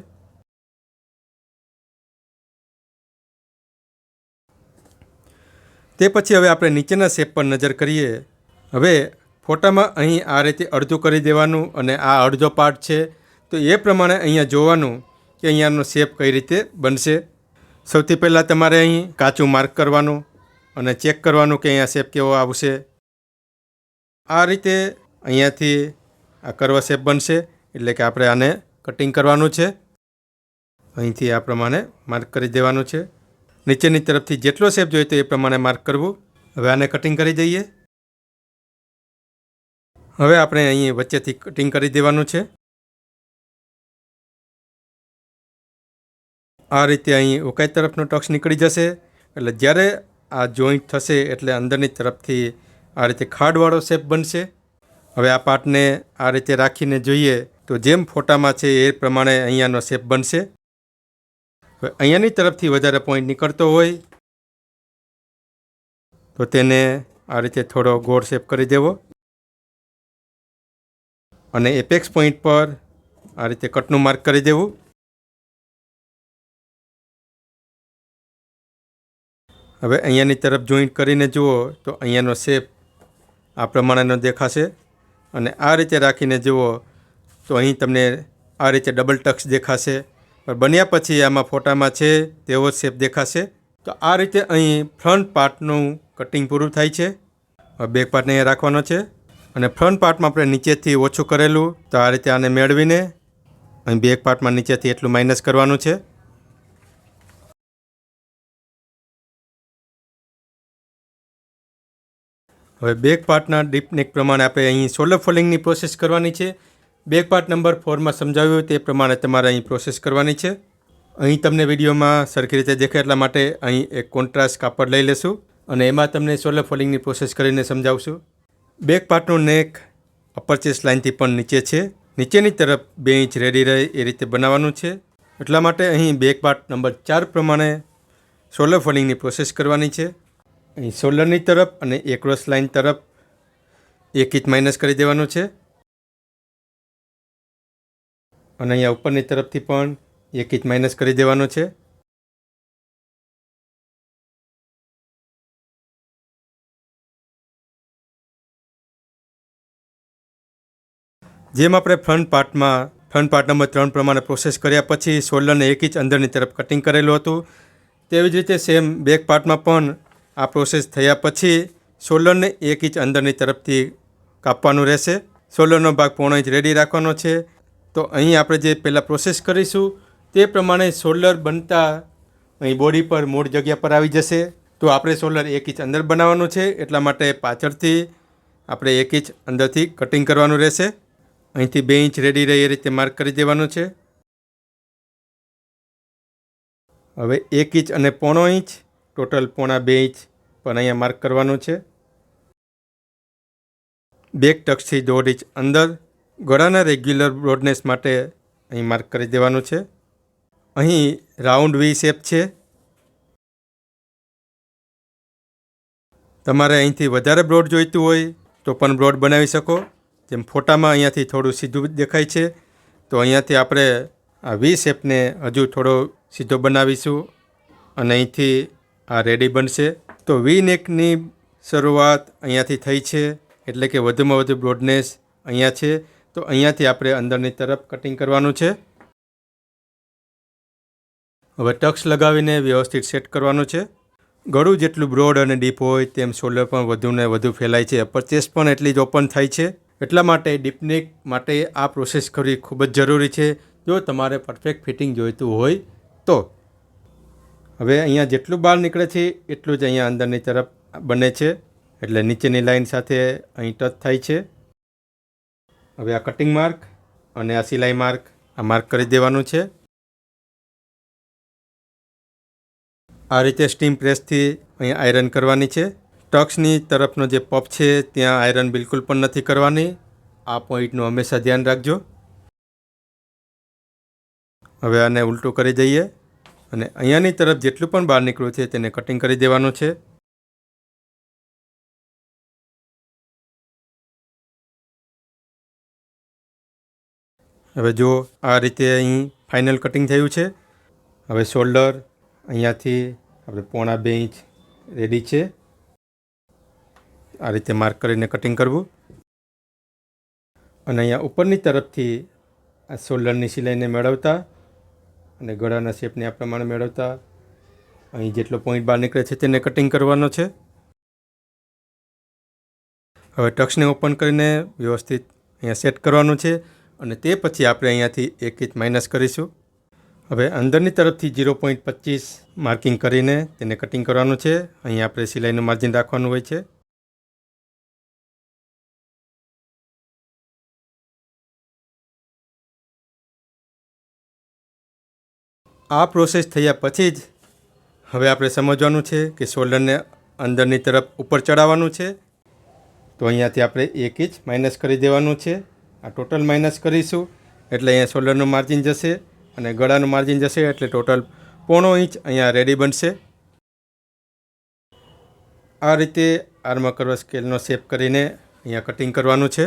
તે પછી હવે આપણે નીચેના શેપ પર નજર કરીએ. હવે ફોટામાં અહીં આ રીતે અડધું કરી દેવાનું અને આ અડધો પાર્ટ છે. તો એ પ્રમાણે અહીંયા જોવાનું કે અહીંયાનો શેપ કઈ રીતે બનશે. સૌથી પહેલાં તમારે અહીં કાચું માર્ક કરવાનું અને ચેક કરવાનું કે અહીંયા શેપ કેવો આવશે. આ રીતે અહીંયાથી આ કર્વ શેપ બનશે. એટલે કે આપણે આને કટિંગ કરવાનું છે. અહીંથી આ પ્રમાણે માર્ક કરી દેવાનું છે. નીચેની તરફથી જેટલો શેપ જોઈએ તો એ પ્રમાણે માર્ક કરવું. હવે આને કટિંગ કરી દઈએ. હવે આપણે અહીં વચ્ચેથી કટિંગ કરી દેવાનું છે. આ રીતે અહીં ઉકાઈ તરફનો ટક્સ નીકળી જશે. એટલે જ્યારે આ જોઈન્ટ થશે એટલે અંદરની તરફથી આ રીતે ખાડવાળો શેપ બનશે. હવે આ પાર્ટને આ રીતે રાખીને જોઈએ તો જેમ ફોટામાં છે એ પ્રમાણે અહીંયાનો શેપ બનશે. હવે અહીંયાની તરફથી વધારે પોઈન્ટ નીકળતો હોય તો તેને આ રીતે થોડો ગોળ શેપ કરી દેવો અને એપેક્સ પોઈન્ટ પર આ રીતે કટનું માર્ક કરી દેવું. હવે અહીંયાની તરફ જોઈન્ટ કરીને જુઓ તો અહીંયાનો શેપ આ પ્રમાણેનો દેખાશે અને આ રીતે રાખીને જુઓ તો અહીં તમને આ રીતે ડબલ ટક્સ દેખાશે, પણ બન્યા પછી આમાં ફોટામાં છે તેવો જ શેપ દેખાશે. તો આ રીતે અહીં ફ્રન્ટ પાર્ટનું કટિંગ પૂરું થાય છે. હવે બેક પાર્ટને અહીંયા રાખવાનો છે અને ફ્રન્ટ પાર્ટમાં આપણે નીચેથી ઓછું કરેલું, તો આ રીતે આને મેળવીને અહીં બેક પાર્ટમાં નીચેથી એટલું માઇનસ કરવાનું છે. હવે બેક પાર્ટના ડીપ નેક પ્રમાણે આપણે અહીં શોલ્ડર ફોલ્ડિંગની પ્રોસેસ કરવાની છે. બેક પાર્ટ નંબર 4માં સમજાવ્યું તે પ્રમાણે તમારે અહીં પ્રોસેસ કરવાની છે. અહીં તમને વિડીયોમાં સરખી રીતે દેખાય એટલા માટે અહીં એક કોન્ટ્રાસ્ટ કાપડ લઈ લેશું અને એમાં તમને શોલ્ડર ફોલ્ડિંગની પ્રોસેસ કરીને સમજાવશું. બેક પાર્ટનું નેક અપર ચેસ્ટ લાઇનથી પણ નીચે છે. નીચેની તરફ 2 ઇંચ રેડી રહે એ રીતે બનાવવાનું છે. એટલા માટે અહીં બેક પાર્ટ નંબર 4 પ્રમાણે શોલ્ડર ફોલ્ડિંગની પ્રોસેસ કરવાની છે. અહીં શોલ્ડરની તરફ અને એક્રોસ લાઇન તરફ 1 ઇંચ માઇનસ કરી દેવાનું છે અને અહીંયા ઉપરની તરફથી પણ 1 ઇંચ માઇનસ કરી દેવાનું છે. જેમ આપણે ફ્રન્ટ પાર્ટ નંબર 3 પ્રમાણે પ્રોસેસ કર્યા પછી શોલ્ડરને 1 ઇંચ અંદરની તરફ કટિંગ કરેલું હતું, તેવી જ રીતે સેમ બેક પાર્ટમાં પણ આ પ્રોસેસ થયા પછી શોલ્ડરને 1 ઇંચ અંદરની તરફથી કાપવાનું રહેશે. શોલ્ડરનો ભાગ 1.5 ઇંચ રેડી રાખવાનો છે. તો અહીં આપણે જે પહેલાં પ્રોસેસ કરીશું તે પ્રમાણે શોલ્ડર બનતા અહીં બોડી પર મૂળ જગ્યા પર આવી જશે. તો આપણે શોલ્ડર 1 ઇંચ અંદર બનાવવાનું છે, એટલા માટે પાછળથી આપણે 1 ઇંચ અંદરથી કટિંગ કરવાનું રહેશે. અહીંથી 2 ઇંચ રેડી રહે એ રીતે માર્ક કરી દેવાનું છે. હવે 1 ઇંચ અને 0.5 ઇંચ, ટોટલ 0.5 ઇંચ પણ અહીંયા માર્ક કરવાનું છે. બેક ટક્સથી 1.5 ઇંચ અંદર ગળાના રેગ્યુલર બ્રોડનેસ માટે અહીં માર્ક કરી દેવાનું છે. અહીં રાઉન્ડ વી શેપ છે. તમારે અહીંથી વધારે બ્રોડ જોઈતું હોય તો પણ બ્રોડ બનાવી શકો. જેમ ફોટામાં અહીંયાથી થોડું સીધું દેખાય છે, તો અહીંયાથી આપણે આ વી શેપને હજુ થોડો સીધો બનાવીશું અને અહીંથી આ રેડી બનશે. તો વી નેકની શરૂઆત અહીંયાથી થઈ છે, એટલે કે વધુમાં વધુ બ્રોડનેસ અહીંયા છે. તો અહીંયાથી આપણે અંદરની તરફ કટિંગ કરવાનું છે. હવે ટક્સ લગાવીને વ્યવસ્થિત સેટ કરવાનું છે. ગળું જેટલું બ્રોડ અને ડીપ હોય તેમ શોલ્ડર પણ વધુને વધુ ફેલાય છે. અપર ચેસ્ટ પણ એટલી જ ઓપન થાય છે. એટલા માટે ડીપ નેક માટે આ પ્રોસેસ કરવી ખૂબ જ જરૂરી છે, જો તમારે પરફેક્ટ ફિટિંગ જોઈતું હોય તો. હવે અહીંયા જેટલું બહાર નીકળે છે એટલું જ અહીંયા અંદરની તરફ બને છે, એટલે નીચેની લાઇન સાથે અહીં ટચ થાય છે. હવે આ કટિંગ માર્ક અને આ સિલાઈ માર્ક કરી દેવાનું છે. આ રીતે સ્ટીમ પ્રેસથી અહીંયા આયરન કરવાની છે. ટક્સની તરફનો જે પપ છે ત્યાં આયરન બિલકુલ પણ નથી કરવાની. આ પોઈન્ટનું હંમેશા ધ્યાન રાખજો. હવે આને ઉલટું કરી દઈએ અને અહીંયાની તરફ જેટલું પણ બહાર નીકળ્યું છે તેને કટિંગ કરી દેવાનું છે. હવે જો આ રીતે અહીં ફાઇનલ કટિંગ થયું છે. હવે શોલ્ડર અહીંયાથી આપણે 0.5 ઇંચ રેડી છે. આ રીતે માર્ક કરીને કટિંગ કરવું અને અહીંયા ઉપરની તરફથી આ શોલ્ડરની સિલાઈને મેળવતા અને ગળાના શેપને આ પ્રમાણે મેળવતા અહીં જેટલો પોઈન્ટ બહાર નીકળે છે તેને કટિંગ કરવાનો છે. હવે ટક્સને ઓપન કરીને વ્યવસ્થિત અહીંયા સેટ કરવાનું છે અને તે પછી આપણે અહીંયાથી 1 ઇંચ માઇનસ કરીશું. હવે અંદરની તરફથી 0.25 માર્કિંગ કરીને તેને કટિંગ કરવાનું છે. અહીં આપણે સિલાઈનું માર્જિન રાખવાનું હોય છે. આ પ્રોસેસ થયા પછી જ હવે આપણે સમજવાનું છે કે શોલ્ડરને અંદરની તરફ ઉપર ચડાવવાનું છે. તો અહીંયાથી આપણે 1 ઇંચ માઇનસ કરી દેવાનું છે. આ ટોટલ માઇનસ કરીશું એટલે અહીંયા શોલ્ડરનું માર્જિન જશે અને ગળાનું માર્જિન જશે, એટલે ટોટલ 0.5 ઇંચ અહીંયા રેડી બનશે. આ રીતે આર્મ કર્વ સ્કેલનો શેપ કરીને અહીંયા કટિંગ કરવાનું છે.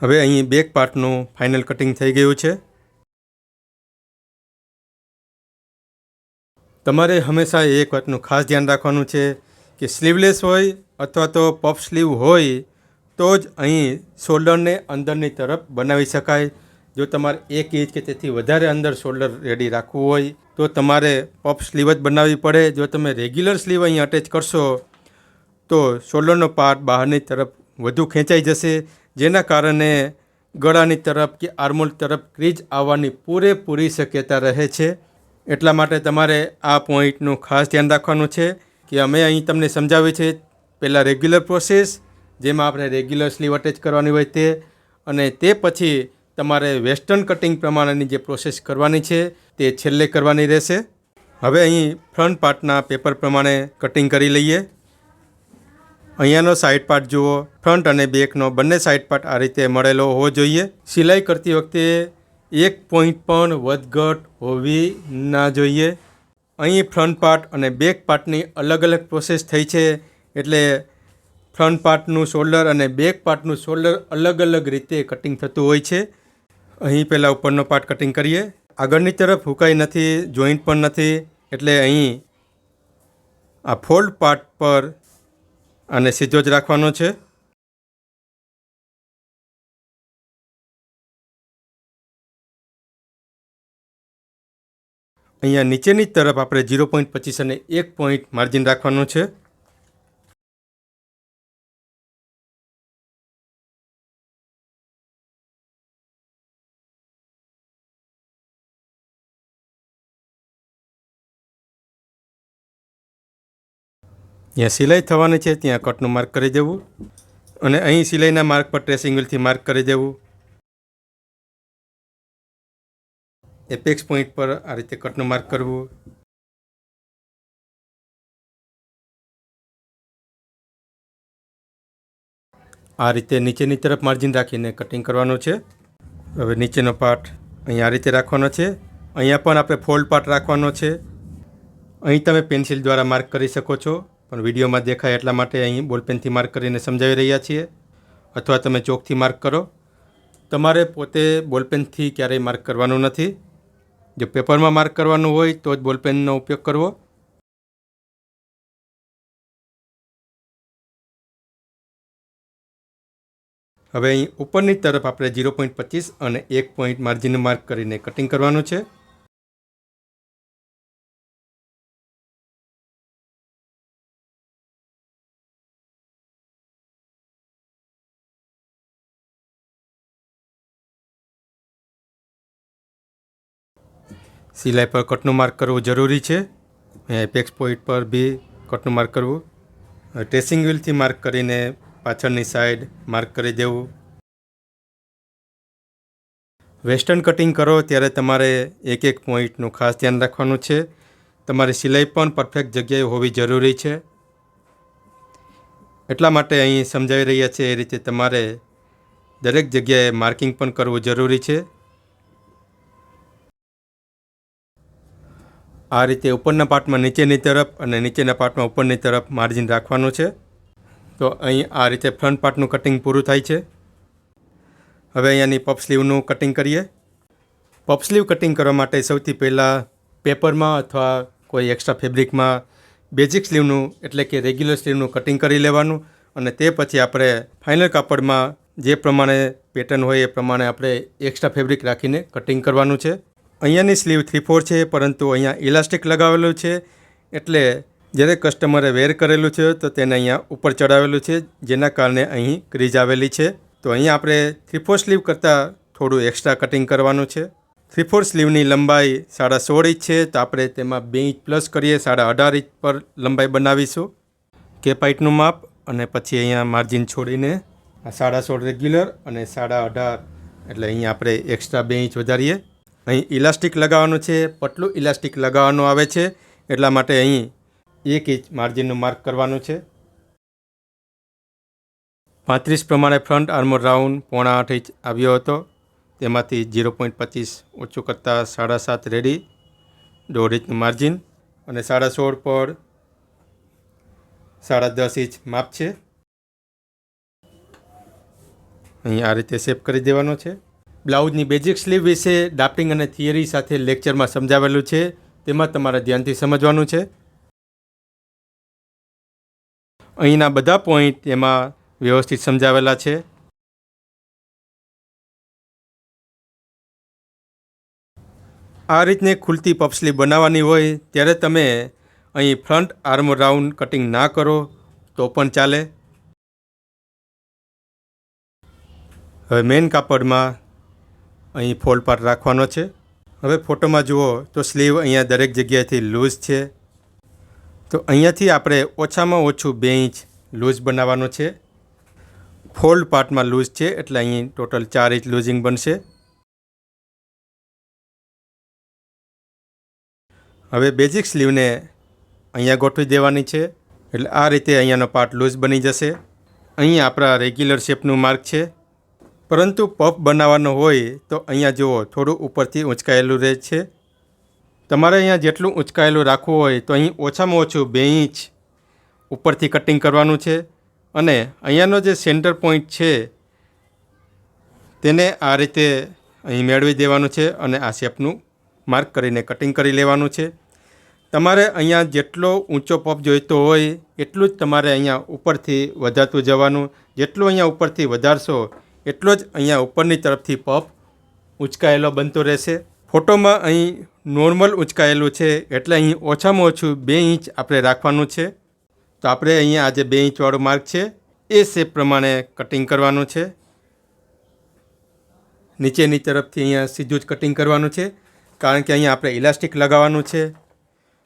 હવે અહીં બેક પાર્ટનું ફાઇનલ કટિંગ થઈ ગયું છે. તમારે હંમેશા એક વાતનું ખાસ ધ્યાન રાખવાનું છે કે સ્લીવલેસ હોય અથવા તો પફ સ્લીવ હોય તો જ અહીં શોલ્ડરને અંદરની તરફ બનાવી શકાય. જો તમારે 1 ઇંચ કે તેથી વધારે અંદર શોલ્ડર રેડી રાખવું હોય તો તમારે પફ સ્લીવ જ બનાવવી પડે. જો તમે રેગ્યુલર સ્લીવ અહીં અટેચ કરશો તો શોલ્ડરનો પાર્ટ બહારની તરફ વધુ ખેંચાઈ જશે, જેના કારણે ગળાની તરફ કે આર્મહોલ તરફ ક્રીજ આવવાની પૂરેપૂરી શક્યતા રહે છે. એટલા માટે તમારે આ પોઈન્ટનું ખાસ ધ્યાન રાખવાનું છે કે અમે અહીં તમને સમજાવી છે પહેલાં રેગ્યુલર પ્રોસેસ, જેમાં આપણે રેગ્યુલર સ્લીવ અટેચ કરવાની હોય તે, અને તે પછી તમારે વેસ્ટર્ન કટિંગ પ્રમાણેની જે પ્રોસેસ કરવાની છે તે છેલ્લે કરવાની રહેશે. હવે અહીં ફ્રન્ટ પાર્ટના પેપર પ્રમાણે કટિંગ કરી લઈએ. અહીંયાનો સાઈડ પાર્ટ જુઓ, ફ્રન્ટ અને બેકનો બંને સાઈડ પાર્ટ આ રીતે મળેલો હોવો જોઈએ. સિલાઈ કરતી વખતે એક પોઈન્ટ પણ વધઘટ હોવી ના જોઈએ. અહીં ફ્રન્ટ પાર્ટ અને બેક પાર્ટની અલગ અલગ પ્રોસેસ થઈ છે, એટલે ફ્રન્ટ પાર્ટનું શોલ્ડર અને બેક પાર્ટનું શોલ્ડર અલગ અલગ રીતે કટિંગ થતું હોય છે. અહીં પહેલાં ઉપરનો પાર્ટ કટિંગ કરીએ. આગળની તરફ હુકાઈ નથી, જોઈન્ટ પણ નથી, એટલે અહીં આ ફોલ્ડ પાર્ટ પર આને સીધો જ રાખવાનો છે. અહીંયા નીચેની તરફ આપણે 0.25 અને 1 પોઈન્ટ માર્જિન રાખવાનું છે. જ્યાં સિલાઈ થવાની છે ત્યાં કટનું માર્ક કરી દેવું, અને અહીં સિલાઈના માર્ક પર ટ્રેસિંગ વ્હીલથી માર્ક કરી દેવું. એપેક્સ પોઈન્ટ પર આ રીતે કટનું માર્ક કરવું. આ રીતે નીચેની તરફ માર્જિન રાખીને કટિંગ કરવાનું છે. હવે નીચેનો પાર્ટ અહીં આ રીતે રાખવાનો છે. અહીંયા પણ આપણે ફોલ્ડ પાર્ટ રાખવાનો છે. અહીં તમે પેન્સિલ દ્વારા માર્ક કરી શકો છો, પણ વિડીયોમાં દેખાય એટલા માટે અહીં બોલપેનથી માર્ક કરીને સમજાવી રહ્યા છીએ, અથવા તમે ચોકથી માર્ક કરો. તમારે પોતે બોલપેનથી ક્યારેય માર્ક કરવાનું નથી. જો પેપરમાં માર્ક કરવાનું હોય તો જ બોલપેનનો ઉપયોગ કરવો. હવે અહીં ઉપરની તરફ આપણે 0.25 અને 1 પોઈન્ટ માર્જિન માર્ક કરીને કટિંગ કરવાનું છે. સિલાઈ પર કટનું માર્ક કરવું જરૂરી છે. એપેક્સ પોઈન્ટ પર બી કટનું માર્ક કરવું. ટ્રેસિંગ વ્હીલથી માર્ક કરીને પાછળની સાઈડ માર્ક કરી દેવું. વેસ્ટર્ન કટિંગ કરો ત્યારે તમારે એક એક પોઈન્ટનું ખાસ ધ્યાન રાખવાનું છે. તમારી સિલાઈ પણ પરફેક્ટ જગ્યાએ હોવી જરૂરી છે. એટલા માટે અહીં સમજાવી રહ્યા છે એ રીતે તમારે દરેક જગ્યાએ માર્કિંગ પણ કરવું જરૂરી છે. આ રીતે ઉપરના પાર્ટમાં નીચેની તરફ અને નીચેના પાર્ટમાં ઉપરની તરફ માર્જિન રાખવાનું છે. તો અહીં આ રીતે ફ્રન્ટ પાર્ટનું કટિંગ પૂરું થાય છે. હવે અહીંયાની પફ સ્લીવનું કટિંગ કરીએ. પફ સ્લીવ કટિંગ કરવા માટે સૌથી પહેલાં પેપરમાં અથવા કોઈ એક્સ્ટ્રા ફેબ્રિકમાં બેઝિક સ્લીવનું એટલે કે રેગ્યુલર સ્લીવનું કટિંગ કરી લેવાનું, અને તે પછી આપણે ફાઇનલ કાપડમાં જે પ્રમાણે પેટર્ન હોય એ પ્રમાણે આપણે એક્સ્ટ્રા ફેબ્રિક રાખીને કટિંગ કરવાનું છે. અહીંયાની સ્લીવ 3/4 છે, પરંતુ અહીંયા ઇલાસ્ટિક લગાવેલું છે, એટલે જ્યારે કસ્ટમરે વેર કરેલું છે તો તેને અહીંયા ઉપર ચડાવેલું છે, જેના કારણે અહીં ક્રીજ આવેલી છે. તો અહીંયા આપણે 3/4 સ્લીવ કરતાં થોડું એક્સ્ટ્રા કટિંગ કરવાનું છે. 3/4 સ્લીવની લંબાઈ 16.5 ઇંચ છે, તો આપણે તેમાં 2 ઇંચ પ્લસ કરીએ 18.5 ઇંચ પર લંબાઈ બનાવીશું. કેપ હાઇટનું માપ, અને પછી અહીંયા માર્જિન છોડીને 16.5 રેગ્યુલર અને 18.5, એટલે અહીંયા આપણે એક્સ્ટ્રા 2 ઇંચ વધારીએ. અહીં ઇલાસ્ટિક લગાવવાનું છે, પતલું ઇલાસ્ટિક લગાવવાનું આવે છે, એટલા માટે અહીં 1 ઇંચ માર્જિનનું માર્ક કરવાનું છે. 35 પ્રમાણે ફ્રન્ટ આર્મોર રાઉન્ડ 7.5 ઇંચ આવ્યો હતો, તેમાંથી 0.25 ઓછું કરતાં 7.5 રેડી, 1.5 ઇંચનું માર્જિન, અને 16.5 પર 10.5 ઇંચ માપ છે. અહીં આ રીતે શેપ કરી દેવાનો છે. બ્લાઉઝની બેઝિક સ્લીવ વિશે ડ્રાફ્ટિંગ અને થિયરી સાથે લેક્ચરમાં સમજાવેલું છે, તેમાં તમારે ધ્યાનથી સમજવાનું છે. અહીંના બધા પોઈન્ટ એમાં વ્યવસ્થિત સમજાવેલા છે. આ રીતની ખુલતી પફ સ્લીવ બનાવવાની હોય ત્યારે તમે અહીં ફ્રન્ટ આર્મ રાઉન્ડ કટિંગ ના કરો તો પણ ચાલે. હવે મેઇન કાપડમાં અહીં ફોલ પાર્ટ રાખવાનો છે. હવે ફોટોમાં જુઓ તો સ્લીવ અહીંયા દરેક જગ્યાએથી લૂઝ છે. તો અહીંયાથી આપણે ઓછામાં ઓછું 2 ઇંચ લૂઝ બનાવવાનું છે. ફોલ્ડ પાર્ટમાં લૂઝ છે એટલે અહીં ટોટલ 4 ઇંચ લૂઝિંગ બનશે. હવે બેઝિક સ્લીવને અહીંયા ગોઠવી દેવાની છે એટલે આ રીતે અહીંયાનો પાર્ટ લૂઝ બની જશે. અહીં આપણા રેગ્યુલર શેપનું માર્ક છે, પરંતુ પફ બનાવવાનો હોય તો અહીંયા જુઓ થોડું ઉપરથી ઊંચકાયેલું રહે છે. તમારે અહીંયા જેટલું ઊંચકાયેલું રાખવું હોય તો અહીં ઓછામાં ઓછું 2 ઇંચ ઉપરથી કટિંગ કરવાનું છે. અને અહીંયાનો જે સેન્ટર પોઈન્ટ છે તેને આ રીતે અહીં મેળવી દેવાનું છે અને આ શેપનું માર્ક કરીને કટિંગ કરી લેવાનું છે. તમારે અહીંયા જેટલો ઊંચો પફ જોઈતો હોય એટલું જ તમારે અહીંયા ઉપરથી વધારતું જવાનું. જેટલું અહીંયા ઉપરથી વધારશો એટલો જ અહીંયા ઉપરની તરફથી પફ ઊંચકાયેલો બનતો રહેશે. ફોટોમાં અહીં નોર્મલ ઊંચકાયેલું છે એટલે અહીં ઓછામાં ઓછું 2 ઇંચ આપણે રાખવાનું છે. તો આપણે અહીંયા આ જે 2 ઇંચવાળો માર્ક છે એ શેપ પ્રમાણે કટિંગ કરવાનું છે. નીચેની તરફથી અહીંયા સીધું જ કટિંગ કરવાનું છે, કારણ કે અહીંયા આપણે ઇલાસ્ટિક લગાવવાનું છે.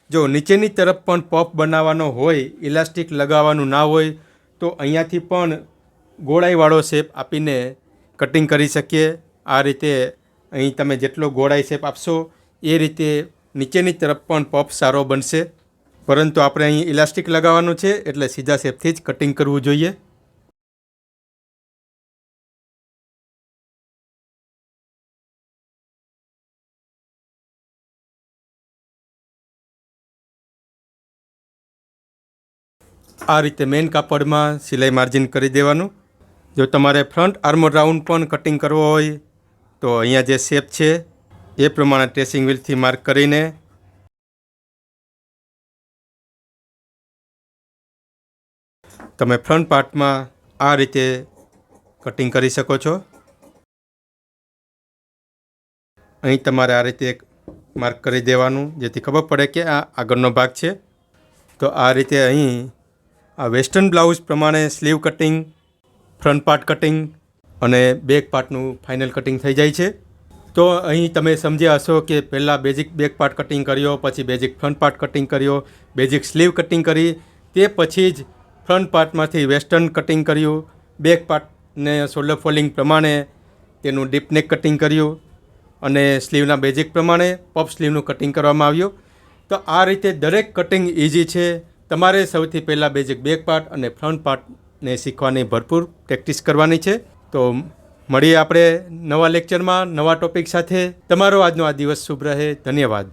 જો નીચેની તરફ પણ પફ બનાવવાનો હોય, ઇલાસ્ટિક લગાવવાનું ના હોય તો અહીંયાથી પણ ગોળાઈવાળો શેપ આપીને કટિંગ કરી શકીએ. આ રીતે અહીં તમે જેટલો ગોળાઈ શેપ આપશો એ રીતે નીચેની તરફ પણ પફ સારો બનશે. પરંતુ આપણે અહીં ઇલાસ્ટિક લગાવવાનું છે એટલે સીધા શેપથી જ કટિંગ કરવું જોઈએ. આ રીતે મેઇન કાપડમાં સિલાઈ માર્જિન કરી દેવાનું. જો તમારે ફ્રન્ટ આર્મ રાઉન્ડ પણ કટિંગ કરવો હોય તો અહીંયા જે શેપ છે એ પ્રમાણે ટ્રેસિંગ વ્હીલથી માર્ક કરીને તમે ફ્રન્ટ પાર્ટમાં આ રીતે કટિંગ કરી શકો છો. અહીં તમારે આ રીતે એક માર્ક કરી દેવાનું જેથી ખબર પડે કે આ આગળનો ભાગ છે. તો આ રીતે અહીં આ વેસ્ટર્ન બ્લાઉઝ પ્રમાણે sleeve cutting, front part cutting અને બેક પાર્ટનું ફાઇનલ કટિંગ થઈ જાય છે. તો અહીં તમે સમજ્યા હશો કે પહેલાં બેઝિક બેક પાર્ટ કટિંગ કર્યો, પછી બેઝિક ફ્રન્ટ પાર્ટ કટિંગ કર્યો, બેઝિક સ્લીવ કટિંગ કરી, તે પછી જ ફ્રન્ટ પાર્ટમાંથી વેસ્ટર્ન કટિંગ કર્યું, બેક પાર્ટને શોલ્ડર ફોલ્ડિંગ પ્રમાણે તેનું ડીપ નેક કટિંગ કર્યું અને સ્લીવના બેઝિક પ્રમાણે પફ સ્લીવનું કટિંગ કરવામાં આવ્યું. તો આ રીતે દરેક કટિંગ ઇઝી છે. તમારે સૌથી પહેલાં બેઝિક બેક પાર્ટ અને ફ્રન્ટ પાર્ટને શીખવાની ભરપૂર પ્રેક્ટિસ કરવાની છે. તો મળીએ આપણે નવા લેક્ચરમાં નવા ટૉપિક સાથે. તમારો આજનો આ દિવસ શુભ રહે. ધન્યવાદ.